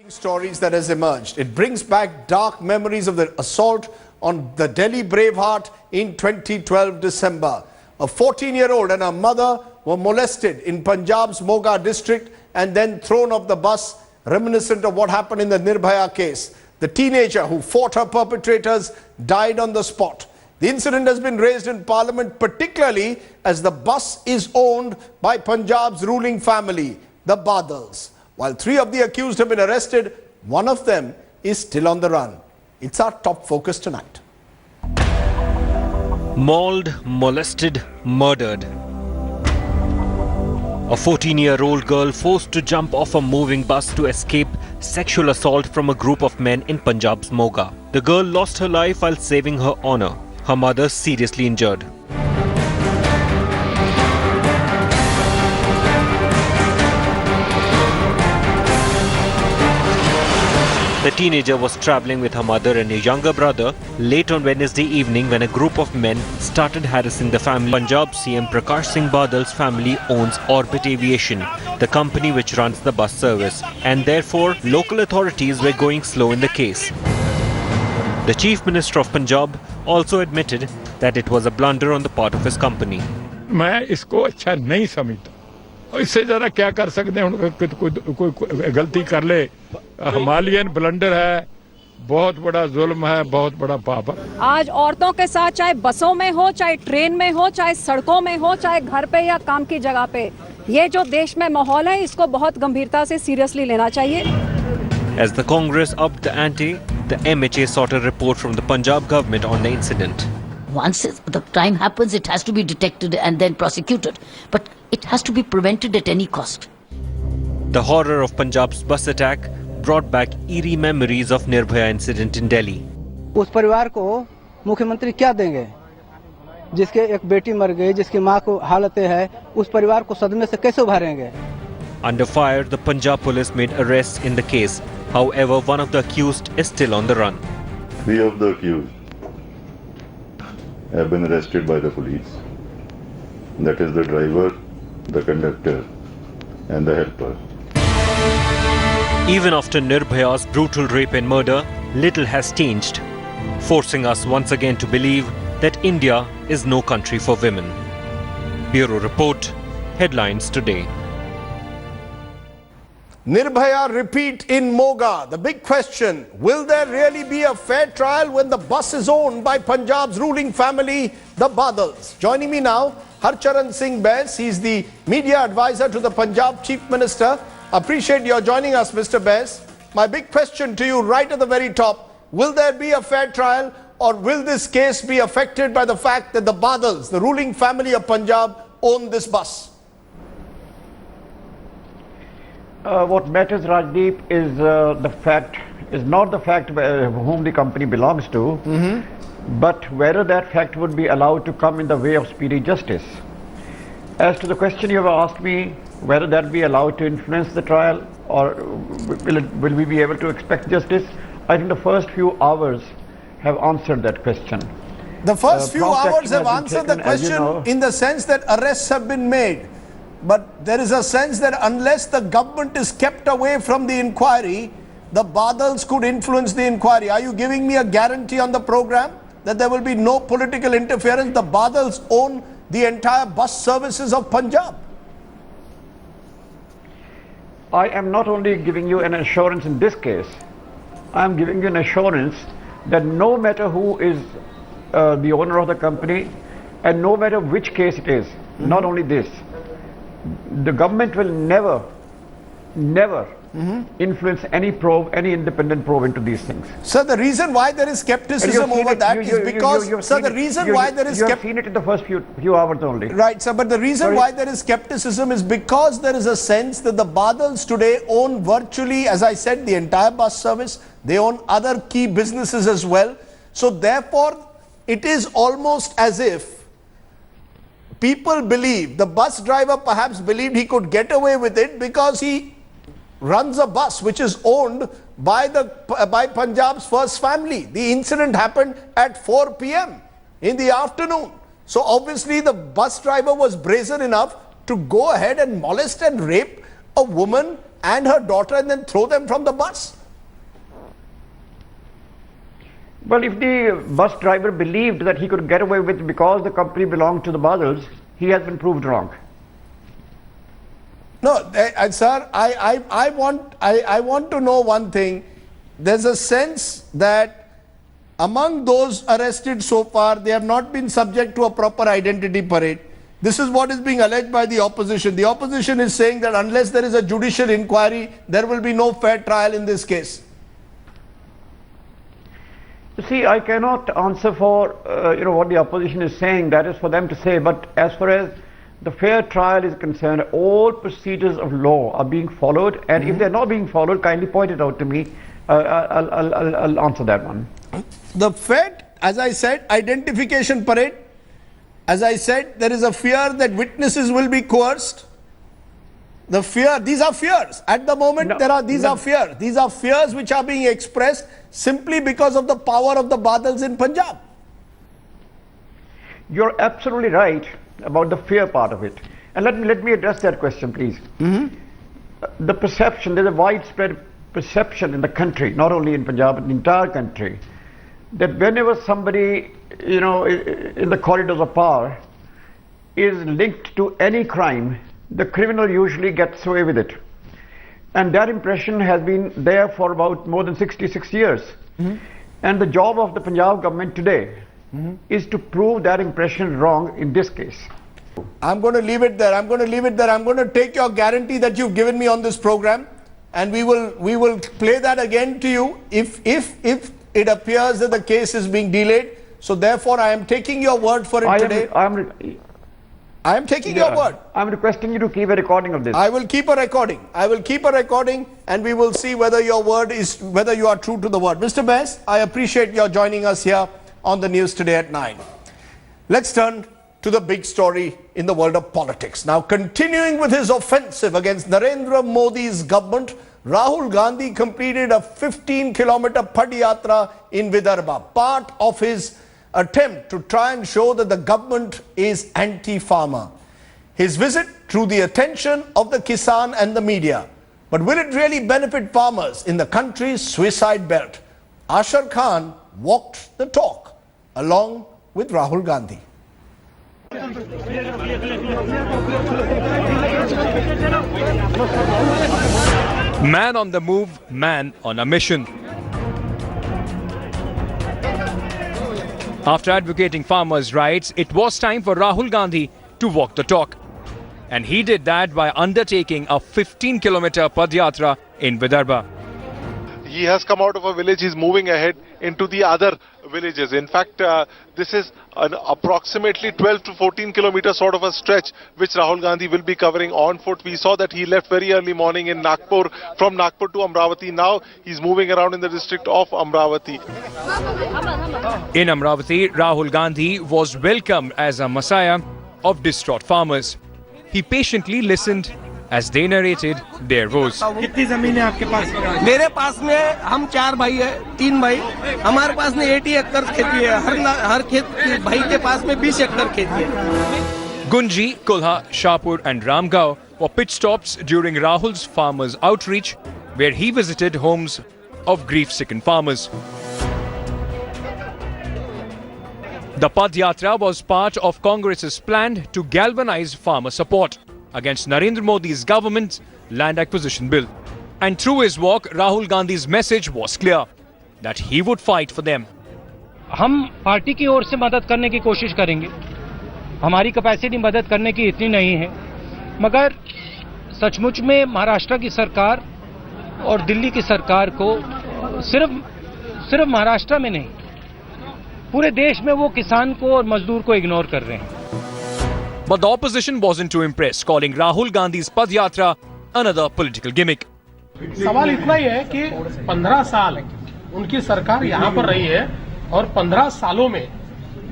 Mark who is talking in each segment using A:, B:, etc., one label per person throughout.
A: Stories that has emerged. It brings back dark memories of the assault on the Delhi Braveheart in 2012 December. A 14-year-old and her mother were molested in Punjab's Moga district and then thrown off the bus, reminiscent of what happened in the Nirbhaya case. The teenager who fought her perpetrators died on the spot. The incident has been raised in Parliament, particularly as the bus is owned by Punjab's ruling family, the Badals. While 3 of the accused have been arrested, one of them is still on the run. It's our top focus tonight.
B: Mauled, molested, murdered. A 14-year-old girl forced to jump off a moving bus to escape sexual assault from a group of men in Punjab's Moga. The girl lost her life while saving her honor. Her mother seriously injured. The teenager was travelling with her mother and a younger brother late on Wednesday evening when a group of men started harassing the family. Punjab CM Prakash Singh Badal's family owns Orbit Aviation, the company which runs the bus service, and therefore local authorities were going slow in the case. The Chief Minister of Punjab also admitted that it was a blunder on the part of his company.
C: मैं इसको अच्छा नहीं समझता। इससे ज़्यादा क्या कर सकते हैं? कोई गलती कर ले, हिमालयन ब्लंडर है, बहुत बड़ा जुल्म है, बहुत बड़ा पाप है।
D: आज औरतों के साथ चाहे बसों में हो, चाहे ट्रेन में हो, चाहे सड़कों में हो, चाहे घर पे या काम की जगह पे, ये जो देश में माहौल है, इसको बहुत गंभीरता से सीरियसली लेना चाहिए।
B: As the Congress upped the ante, the MHA sought a report from the Punjab government on the incident.
E: Once the crime happens, it has to be detected and then prosecuted. But it has to be prevented at any cost.
B: The horror of Punjab's bus attack brought back eerie memories of Nirbhaya incident in Delhi.
F: उस परिवार को मुख्यमंत्री क्या देंगे जिसके एक बेटी मर गई, जिसकी मां को हालतें है, उस परिवार को सदमे से कैसे उभारेंगे?
B: Under fire, the Punjab police made arrests in the case. However, one of the accused is still on the run.
G: 3 of the accused have been arrested by the police. That is the driver, the conductor and the helper.
B: Even after Nirbhaya's brutal rape and murder, little has changed, forcing us once again to believe that India is no country for women. Bureau Report, Headlines Today.
A: Nirbhaya repeat in Moga. The big question, will there really be a fair trial when the bus is owned by Punjab's ruling family, the Badals? Joining me now, Harcharan Singh Bains. He's the media advisor to the Punjab Chief Minister. Appreciate your joining us, Mr. Bains. My big question to you right at the very top, will there be a fair trial or will this case be affected by the fact that the Badals, the ruling family of Punjab, own this bus?
H: What matters, Rajdeep, is not the fact whom the company belongs to, but whether that fact would be allowed to come in the way of speedy justice. As to the question you have asked me, whether that be allowed to influence the trial or will we be able to expect justice, I think the first few hours have answered that question.
A: The first few hours have answered the question in the sense that arrests have been made. But there is a sense that unless the government is kept away from the inquiry, the Badals could influence the inquiry. Are you giving me a guarantee on the program that there will be no political interference? The Badals own the entire bus services of Punjab.
H: I am not only giving you an assurance in this case, I am giving you an assurance that no matter who is the owner of the company and no matter which case it is, not only this, the government will never influence any probe, any independent probe into these things.
A: So the reason why there is skepticism over that is because, sir, the reason why there is
H: you have seen it in the first few hours only.
A: Right, sir, but the reason why there is skepticism is because there is a sense that the Badals today own virtually, as I said, the entire bus service. They own other key businesses as well. So therefore, it is almost as if people believe, the bus driver perhaps believed he could get away with it because he runs a bus which is owned by Punjab's first family. The incident happened at 4 p.m. in the afternoon. So obviously the bus driver was brazen enough to go ahead and molest and rape a woman and her daughter and then throw them from the bus?
H: Well, if the bus driver believed that he could get away with it because the company belonged to the Badals, he has been proved wrong.
A: No, sir, I want to know one thing. There's a sense that among those arrested so far, they have not been subject to a proper identity parade. This is what is being alleged by the opposition. The opposition is saying that unless there is a judicial inquiry, there will be no fair trial in this case.
H: You see, I cannot answer for what the opposition is saying. That is for them to say. But as far as the fair trial is concerned, all procedures of law are being followed. And if they're not being followed, kindly point it out to me. I'll answer that one.
A: The Fed, as I said, identification parade. As I said, there is a fear that witnesses will be coerced. The fear, these are fears. At the moment, these are fears. These are fears which are being expressed simply because of the power of the Badals in Punjab.
H: You're absolutely right about the fear part of it. And let me address that question, please. The perception, there's a widespread perception in the country, not only in Punjab, but in the entire country, that whenever somebody, in the corridors of power is linked to any crime, the criminal usually gets away with it. And that impression has been there for about more than 66 years. And the job of the Punjab government today is to prove that impression wrong in this case.
A: I'm going to leave it there. I'm going to take your guarantee that you've given me on this program, and we will play that again to you if it appears that the case is being delayed. So therefore, I am taking your word for it today. I am taking your word.
H: I'm requesting you to keep a recording of this.
A: I will keep a recording. And we will see whether your word is, whether you are true to the word. Mr. Best, I appreciate your joining us here on the news today at 9. Let's turn to the big story in the world of politics. Now, continuing with his offensive against Narendra Modi's government, Rahul Gandhi completed a 15-kilometer padayatra in Vidarbha, part of his attempt to try and show that the government is anti-farmer. His visit drew the attention of the Kisan and the media. But will it really benefit farmers in the country's suicide belt? Ashar Khan walked the talk along with Rahul Gandhi.
I: Man on the move, man on a mission. After advocating farmers' rights, it was time for Rahul Gandhi to walk the talk. And he did that by undertaking a 15-kilometer padayatra in Vidarbha.
J: He has come out of a village, he's moving ahead into the other villages. In fact, this is an approximately 12 to 14 kilometer sort of a stretch which Rahul Gandhi will be covering on foot. We saw that he left very early morning in Nagpur, from Nagpur to Amravati. Now he's moving around in the district of Amravati.
I: In Amravati, Rahul Gandhi was welcomed as a messiah of distraught farmers. He patiently listened as they narrated their woes.
K: कितनी जमीन है आपके पास? मेरे पास में हम 4 भाई है, 3 भाई. हमारे पास में 80 एकड़ खेती है. हर खेत भाई के पास में 20 एकड़ खेती है.
I: Gunji, Kulha, Shahpur and Ramgao were pit stops during Rahul's farmers' outreach, where he visited homes of grief-stricken farmers. The Padayatra was part of Congress's plan to galvanize farmer support against Narendra Modi's government's land acquisition bill. And through his walk, Rahul Gandhi's message was clear, that he would fight for them.
L: हम party की ओर से मदद करने की कोशिश करेंगे. हमारी capacity मदद करने की इतनी नहीं है, मगर सचमुच में महाराष्ट्र की सरकार और दिल्ली की सरकार को सिर्फ महाराष्ट्र में नहीं, पूरे देश में वो किसान को और मजदूर को इग्नोर कर रहे हैं.
I: But the opposition wasn't too impressed, calling Rahul Gandhi's Padayatra another political gimmick.
M: सवाल इतना ही है कि 15 साल उनकी सरकार यहाँ पर रही है और 15 सालों में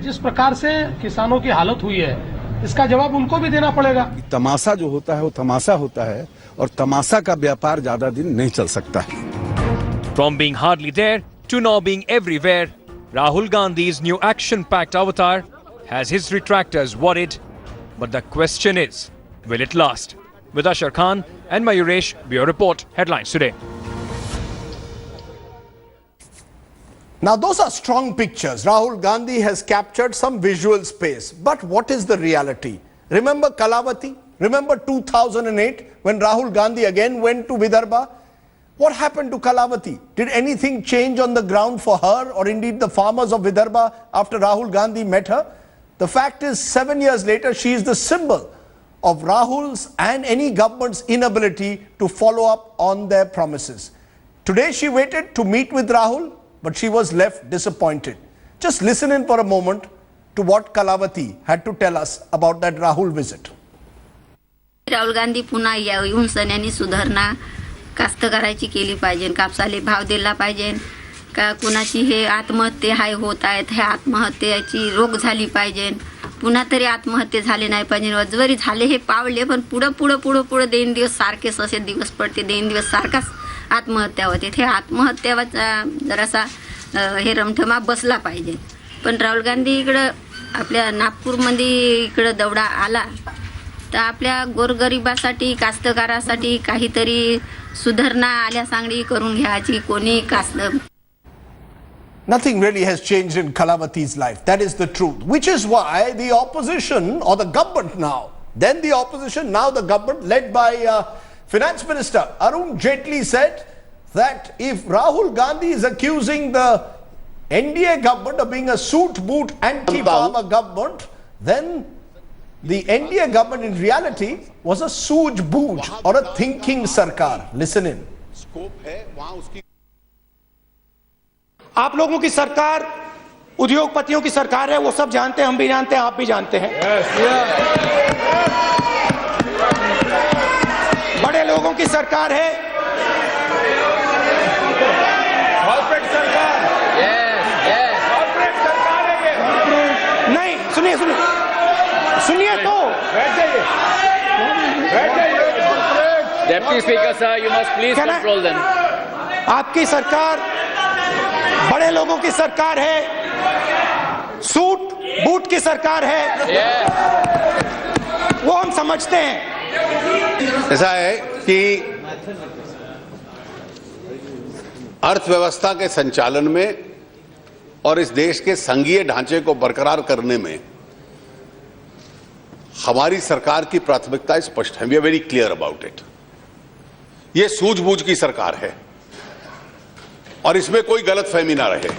M: जिस प्रकार से किसानों की हालत हुई है, इसका जवाब उनको भी देना पड़ेगा.
N: तमाशा जो होता है वो तमाशा होता है और तमाशा का व्यापार ज्यादा दिन नहीं चल सकता है.
I: From being hardly there to now being everywhere, Rahul Gandhi's new action-packed avatar has his retractors worried. But the question is, will it last? With Ashar Khan and Mayuresh, Bureau Report, Headlines Today.
A: Now, those are strong pictures. Rahul Gandhi has captured some visual space. But what is the reality? Remember Kalavati? Remember 2008 when Rahul Gandhi again went to Vidarbha? What happened to Kalavati? Did anything change on the ground for her or indeed the farmers of Vidarbha after Rahul Gandhi met her? The fact is, 7 years later, she is the symbol of Rahul's and any government's inability to follow up on their promises. Today she waited to meet with Rahul, but she was left disappointed. Just listen in for a moment to what Kalavati had to tell us about that Rahul visit.
O: Rahul Gandhi पुन्हा येऊन सन्यानी सुधारणा कास्तकाराची केली पाहिजे, कापसाले भाव दिला पाहिजे का, कुणाची हे आत्महत्या हाय होत आहेत, हे आत्महत्याची रोग झाली पाहिजे, पुन्हा तरी आत्महत्या झाले नाही पाहिजे, अजवरी झाले हे पावले, पण पुढे देन दिवस सारखेच असे दिवस पडते, देन दिवस सारखाच आत्महत्या होते. हे आत्महत्याचा जरासा हे रमठमा बसला पाहिजे. पण राहुल गांधी इकडं आपल्या नागपूरमध्ये इकडं दौडा आला तर आपल्या गोरगरिबासाठी कास्तकारासाठी काहीतरी सुधारणा आल्या सांगडी करून घ्यायची कोणी कास्त.
A: Nothing really has changed in Kalavati's life. That is the truth. Which is why the opposition or the government now, then the opposition, now the government led by Finance Minister Arun Jaitley said that if Rahul Gandhi is accusing the NDA government of being a suit-boot anti-farmer government, then the NDA government in reality was a सूझबूझ or a thinking sarkar. Listen in.
K: आप लोगों की सरकार उद्योगपतियों की सरकार है, वो सब जानते हैं, हम भी जानते हैं, आप भी जानते हैं. बड़े लोगों की सरकार है, कॉर्पोरेट सरकार, कॉर्पोरेट सरकार है ये. नहीं, सुनिए तो
P: Deputy Speaker sir, you must please control them.
K: आपकी सरकार बड़े लोगों की सरकार है, सूट बूट की सरकार है, वो हम समझते हैं.
Q: ऐसा है कि अर्थव्यवस्था के संचालन में और इस देश के संघीय ढांचे को बरकरार करने में हमारी सरकार की प्राथमिकता स्पष्ट है. We are very clear about it. ये सूझबूझ की सरकार है और इसमें कोई गलतफहमी ना रहे.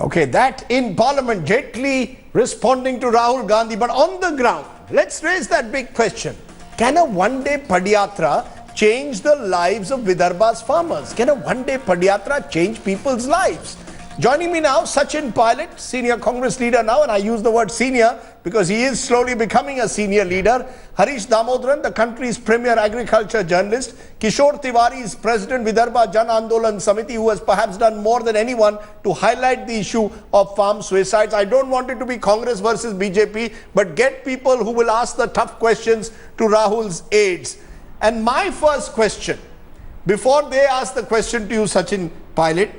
A: Okay, that in Parliament, Jaitley responding to Rahul Gandhi, but on the ground, let's raise that big question. Can a one-day padayatra change the lives of Vidarbha's farmers? Can a one-day padayatra change people's lives? Joining me now, Sachin Pilot, senior Congress leader now, and I use the word senior because he is slowly becoming a senior leader. Harish Damodaran, the country's premier agriculture journalist. Kishore Tiwari is president Vidarbha Jan Andolan Samiti, who has perhaps done more than anyone to highlight the issue of farm suicides. I don't want it to be Congress versus BJP, but get people who will ask the tough questions to Rahul's aides. And my first question, before they ask the question to you, Sachin Pilot,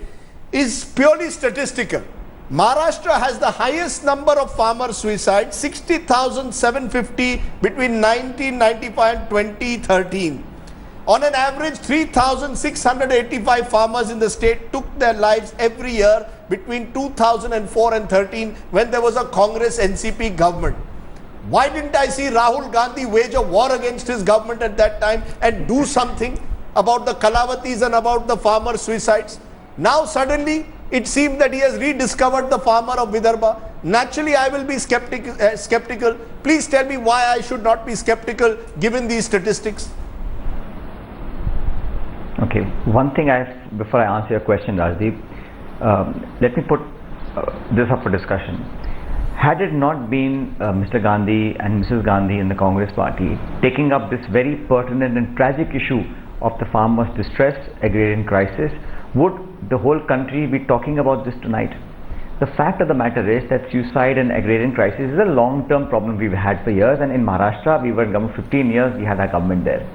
A: is purely statistical. Maharashtra has the highest number of farmer suicides, 60,750 between 1995 and 2013. On an average, 3,685 farmers in the state took their lives every year between 2004 and 13 when there was a Congress NCP government. Why didn't I see Rahul Gandhi wage a war against his government at that time and do something about the Kalavatis and about the farmer suicides? Now suddenly it seems that he has rediscovered the farmer of Vidarbha. Naturally I will be skeptical. Please tell me why I should not be skeptical given these statistics.
R: Okay, one thing before I answer your question, Rajdeep, let me put this up for discussion. Had it not been Mr. Gandhi and Mrs. Gandhi in the Congress party taking up this very pertinent and tragic issue of the farmers' distress, agrarian crisis, would the whole country be talking about this tonight? The fact of the matter is that suicide and agrarian crisis is a long-term problem we've had for years, and in Maharashtra we were in government 15 years, we had our government there.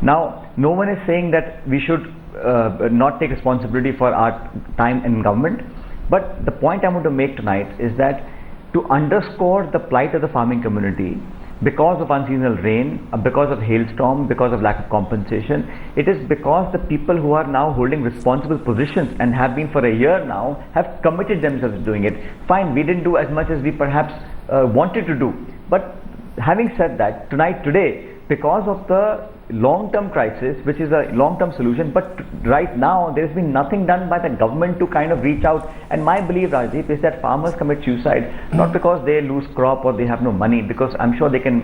R: Now, no one is saying that we should not take responsibility for our time in government, but the point I want to make tonight is that to underscore the plight of the farming community, because of unseasonal rain, because of hailstorm, because of lack of compensation. It is because the people who are now holding responsible positions and have been for a year now have committed themselves to doing it. Fine, we didn't do as much as we perhaps wanted to do. But having said that, today, because of the long-term crisis, which is a long-term solution, but right now there has been nothing done by the government to kind of reach out. And my belief, Rajdeep, is that farmers commit suicide not because they lose crop or they have no money, because I'm sure they can,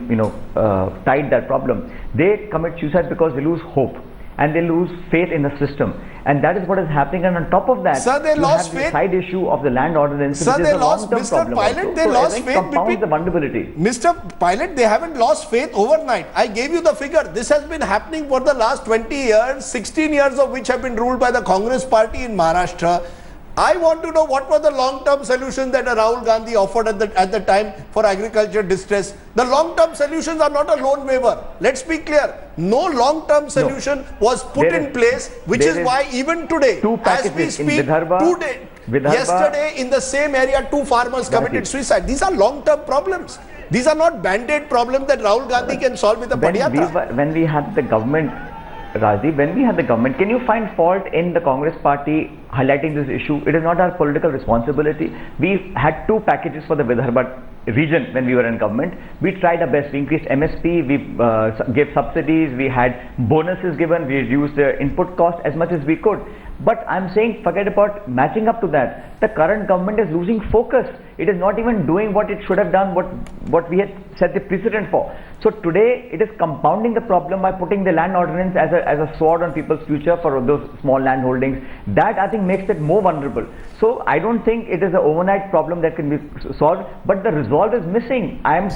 R: tide that problem. They commit suicide because they lose hope and they lose faith in the system, and that is what is happening. And on top of that,
A: sir, they lost faith.
R: The side issue of the land ordinance,
A: sir,
R: which
A: they
R: is a
A: lost,
R: long-term
A: Mr.
R: problem.
A: Pilot, they
R: so
A: lost faith
R: compounds the vulnerability.
A: Mr. Pilot, they haven't lost faith overnight. I gave you the figure. This has been happening for the last 20 years, 16 years of which have been ruled by the Congress party in Maharashtra. I want to know what were the long-term solutions that Rahul Gandhi offered at the time for agriculture distress. The long-term solutions are not a loan waiver. Let's be clear. No long-term solution was put in place, which is why even today, as we speak, yesterday in the same area, 2 farmers committed suicide. These are long-term problems. These are not band-aid problems that Rahul Gandhi can solve with a padayatra.
R: When we had the government, Rajiv, when we had the government, can you find fault in the Congress party highlighting this issue? It is not our political responsibility. We had 2 packages for the Vidarbha region when we were in government. We tried our best. We increased MSP, we gave subsidies, we had bonuses given, we reduced the input cost as much as we could. But I'm saying, forget about matching up to that. The current government is losing focus. It is not even doing what it should have done, what we had set the precedent for. So today it is compounding the problem by putting the land ordinance as a sword on people's future for those small land holdings. That I think makes it more vulnerable. So I don't think it is an overnight problem that can be solved, but the resolve is missing. I am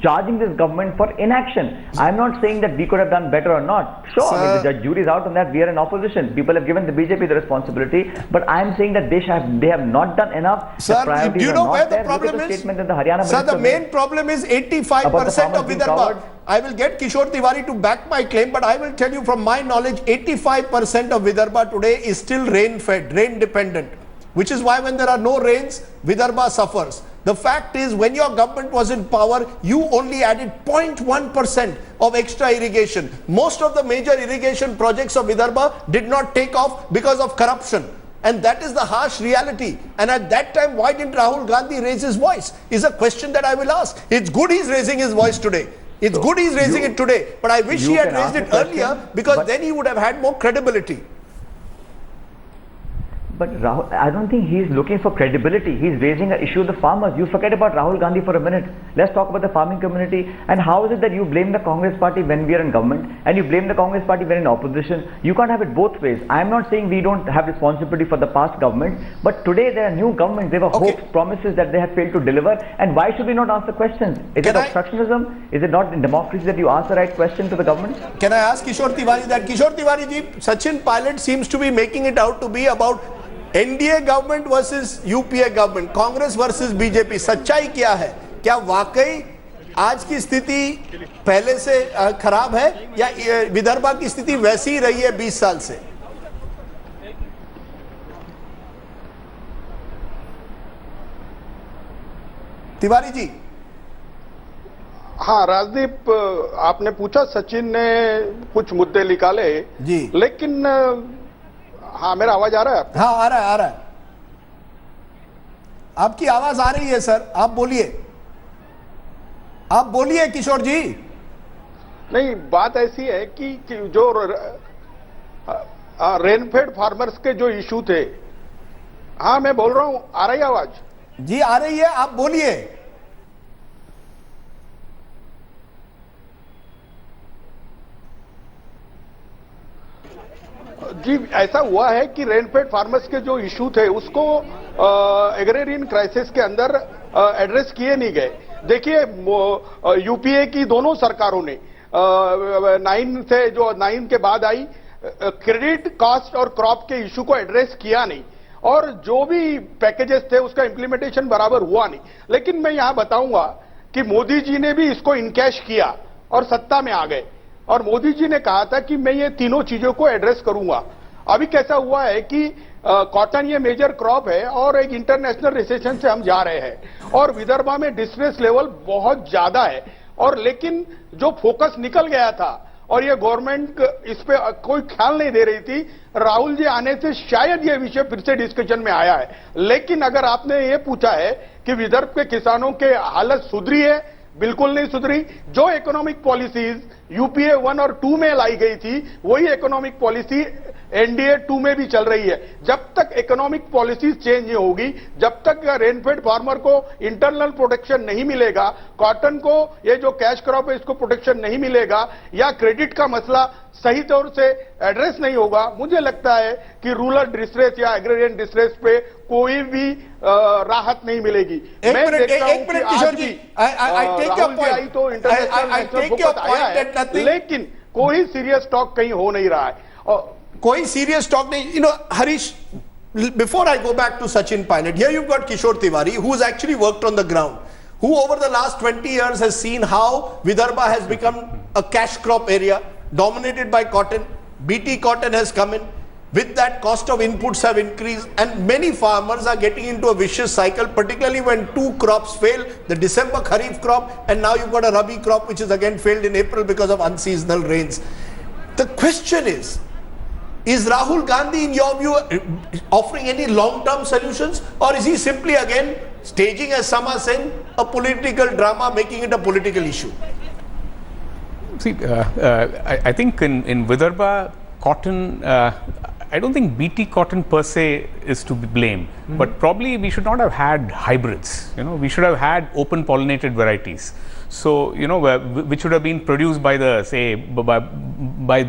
R: charging this government for inaction. I am not saying that we could have done better or not. Sure, I mean, the jury is out on that. We are in opposition. People have given the BJP the responsibility, but I am saying that they have not done enough.
A: Sir, do you know where the problem is? Sir, the main problem is 85% of Vidarbha. I will get Kishore Tiwari to back my claim, but I will tell you from my knowledge, 85% of Vidarbha today is still rain-fed, rain-dependent, which is why when there are no rains, Vidarbha suffers. The fact is, when your government was in power, you only added 0.1% of extra irrigation. Most of the major irrigation projects of Vidarbha did not take off because of corruption. And that is the harsh reality. And at that time, why didn't Rahul Gandhi raise his voice? Is a question that I will ask. It's good he's raising his voice today. It's good he's raising it today. But I wish he had raised it earlier, because then he would have had more credibility.
R: But Rahul, I don't think he's looking for credibility. He's raising an issue of the farmers. You forget about Rahul Gandhi for a minute. Let's talk about the farming community. And how is it that you blame the Congress party when we are in government and you blame the Congress party when in opposition? You can't have it both ways. I'm not saying we don't have responsibility for the past government, but today there are new governments. There were hopes, promises that they have failed to deliver. And why should we not ask the questions? Is it obstructionism? Is it not in democracy that you ask the right question to the government?
A: Can I ask Kishore Tiwari that? Kishore Tiwari ji, Sachin Pilot seems to be making it out to be about NDA government versus UPA government, Congress versus BJP. सच्चाई क्या है? क्या वाकई आज की स्थिति पहले से खराब है, या विदर्भा की स्थिति वैसी ही रही है 20 साल से? तिवारी जी.
S: हाँ राजदीप, आपने पूछा, सचिन ने कुछ मुद्दे निकाले
A: जी,
S: लेकिन हाँ, मेरा आवाज आ रहा है?
A: हाँ, आ रहा है. आपकी आवाज आ रही है सर, आप बोलिए किशोर जी.
S: नहीं, बात ऐसी है कि जो रेनफेड फार्मर्स के जो इशू थे, हाँ मैं बोल रहा हूं, आ रही है आवाज?
A: जी आ रही है, आप बोलिए.
S: जी, ऐसा हुआ है कि रेनफेड फार्मर्स के जो इशू थे उसको एग्रेरियन क्राइसिस के अंदर एड्रेस किए नहीं गए. देखिए, यूपीए की दोनों सरकारों ने 9 के बाद आई, क्रेडिट, कास्ट और क्रॉप के इशू को एड्रेस किया नहीं, और जो भी पैकेजेस थे उसका इंप्लीमेंटेशन बराबर हुआ नहीं. लेकिन मैं यहां बताऊंगा कि मोदी जी ने भी इसको इनकैश किया और सत्ता में आ गए, और मोदी जी ने कहा था कि मैं ये तीनों चीजों को एड्रेस करूंगा. अभी कैसा हुआ है कि कॉटन ये मेजर क्रॉप है और एक इंटरनेशनल रिसेशन से हम जा रहे हैं, और विदर्भा में डिस्ट्रेस लेवल बहुत ज्यादा है, और लेकिन जो फोकस निकल गया था और ये गवर्नमेंट इस पे कोई ख्याल नहीं दे रही थी, राहुल जी आने से शायद ये विषय फिर से डिस्कशन में आया है। लेकिन अगर आपने ये पूछा है कि विदर्भ के किसानों के हालत सुधरी है, बिल्कुल नहीं सुधरी। जो इकोनॉमिक पॉलिसीज यूपीए 1 और 2 में लाई गई थी, वही इकोनॉमिक पॉलिसी एनडीए 2 में भी चल रही है। जब तक इकोनॉमिक पॉलिसीज चेंज नहीं होगी, जब तक रेनफेड फार्मर को इंटरनल प्रोटेक्शन नहीं मिलेगा, कॉटन को ये जो कैश क्रॉप है इसको प्रोटेक्शन नहीं मिलेगा, या क्रेडिट का मसला सही तौर से एड्रेस नहीं होगा, मुझे लगता है कि रूरल डिस्ट्रेस या एग्रेरियन डिस्ट्रेस पे कोई भी राहत नहीं मिलेगी। मैं देखता हूं कि आज भी राहुल जी आई तो इंटरनेशनल फोकस आया है, लेकिन कोई सीरियस टॉक कहीं हो नहीं रहा है।
A: कोई serious talk nahi. You know, Harish, before I go back to Sachin Pilot, here you've got Kishore Tiwari, who's actually worked on the ground, who over the last 20 years has seen how Vidarbha has become a cash crop area dominated by cotton. BT cotton has come in. With that, cost of inputs have increased, and many farmers are getting into a vicious cycle, particularly when two crops fail, the December Kharif crop, and now you've got a Rabi crop which is again failed in April because of unseasonal rains. The question is Rahul Gandhi, in your view, offering any long-term solutions, or is he simply again staging, as some are saying, a political drama, making it a political issue?
T: See, I think in Vidarbha, cotton, I don't think BT cotton per se is to be blamed, but probably we should not have had hybrids. You know, we should have had open pollinated varieties. So, you know, which would have been produced by the, say, by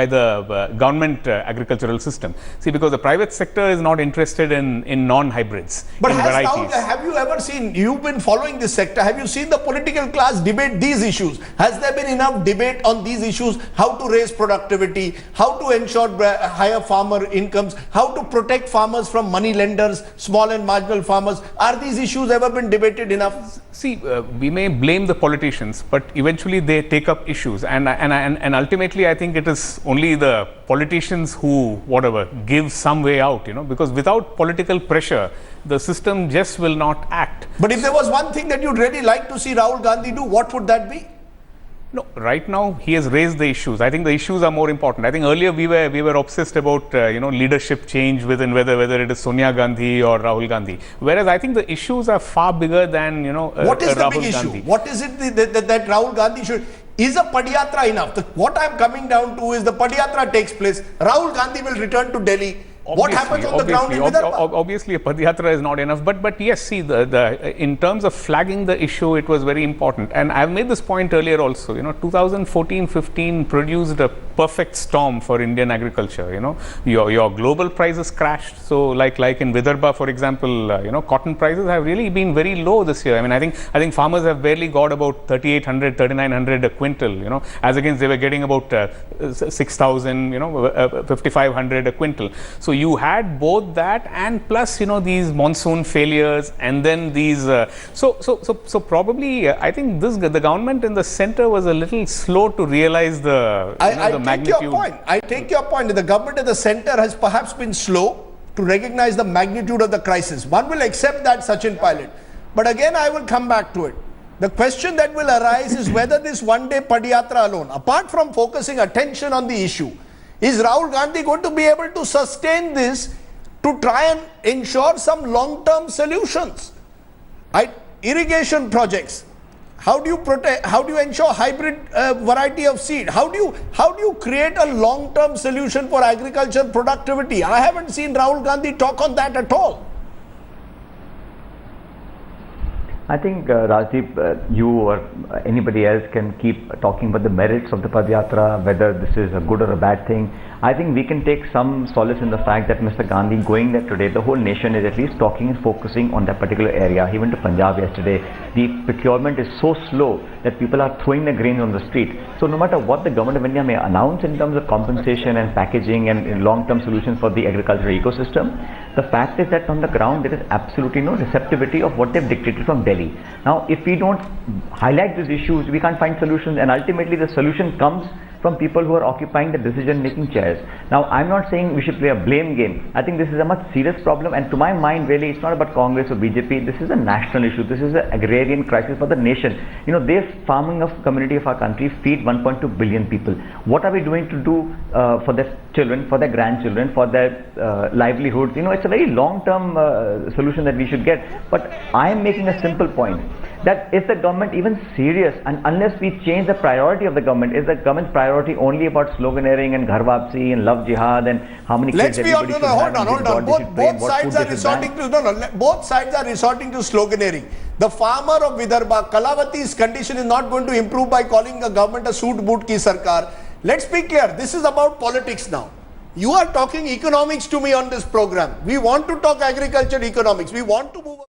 T: the government agricultural system. See, because the private sector is not interested in non-hybrids,
A: but
T: in varieties.
A: Have you ever seen, you've been following this sector, have you seen the political class debate these issues? Has there been enough debate on these issues? How to raise productivity, how to ensure higher farmer incomes, how to protect farmers from money lenders, small and marginal farmers? Are these issues ever been debated enough?
T: See, we may blame the politicians, but eventually they take up issues, and ultimately I think it is only the politicians who give some way out, you know, because without political pressure the system just will not act.
A: But if there was one thing that you'd really like to see Rahul Gandhi do, what would that be?
T: No, right now he has raised the issues. I think the issues are more important. I think earlier we were obsessed about leadership change within whether it is Sonia Gandhi or Rahul Gandhi. Whereas I think the issues are far bigger than
A: what is the
T: Rahul
A: big
T: Gandhi.
A: issue? What is it that Rahul Gandhi should? Is a padayatra enough? What I'm coming down to is the padayatra takes place. Rahul Gandhi will return to Delhi. What happens on the ground in Vidarbha?
T: Obviously, a padayatra is not enough, but yes, see, in terms of flagging the issue, it was very important. And I've made this point earlier also. 2014-15 produced a perfect storm for Indian agriculture. Your global prices crashed. So, like in Vidarbha, for example, cotton prices have really been very low this year. I mean, I think farmers have barely got about 3,800, 3,900 a quintal. As against they were getting about 6,000, 5,500 a quintal. So you had both that and plus these monsoon failures and then these so probably I think the government in the center was a little slow to realize the magnitude.
A: I take your point. The government in the center has perhaps been slow to recognize the magnitude of the crisis. One will accept that, Sachin Pilot, but again I will come back to it. The question that will arise is whether this one-day padayatra alone, apart from focusing attention on the issue, is Rahul Gandhi going to be able to sustain this to try and ensure some long-term solutions? Irrigation projects. How do you protect? How do you ensure hybrid variety of seed? How do you create a long-term solution for agriculture productivity? I haven't seen Rahul Gandhi talk on that at all.
R: I think Rajdeep, you or anybody else can keep talking about the merits of the Padayatra, whether this is a good or a bad thing. I think we can take some solace in the fact that Mr. Gandhi going there today, the whole nation is at least talking and focusing on that particular area. He went to Punjab yesterday. The procurement is so slow that people are throwing the grains on the street. So no matter what the government of India may announce in terms of compensation and packaging and long-term solutions for the agricultural ecosystem, the fact is that on the ground there is absolutely no receptivity of what they've dictated from Delhi. Now, if we don't highlight these issues, we can't find solutions, and ultimately the solution comes from people who are occupying the decision-making chairs. Now, I'm not saying we should play a blame game. I think this is a much serious problem, and to my mind, really, it's not about Congress or BJP. This is a national issue. This is an agrarian crisis for the nation. You know, this farming of community of our country feed 1.2 billion people. What are we doing to do for their children, for their grandchildren, for their livelihoods? You know, it's a very long-term solution that we should get. But I am making a simple point, that is the government even serious? And unless we change the priority of the government, is the government's priority only about sloganeering and ghar wapsi and love jihad and how many
A: Let's
R: kids
A: be
R: everybody
A: honest.
R: should have?
A: Hold on. Both sides are resorting to both sides are resorting to sloganeering. The farmer of Vidarbha, Kalavati's condition is not going to improve by calling the government a suit boot ki sarkar. Let's be clear. This is about politics now. You are talking economics to me on this program. We want to talk agriculture economics. We want to move.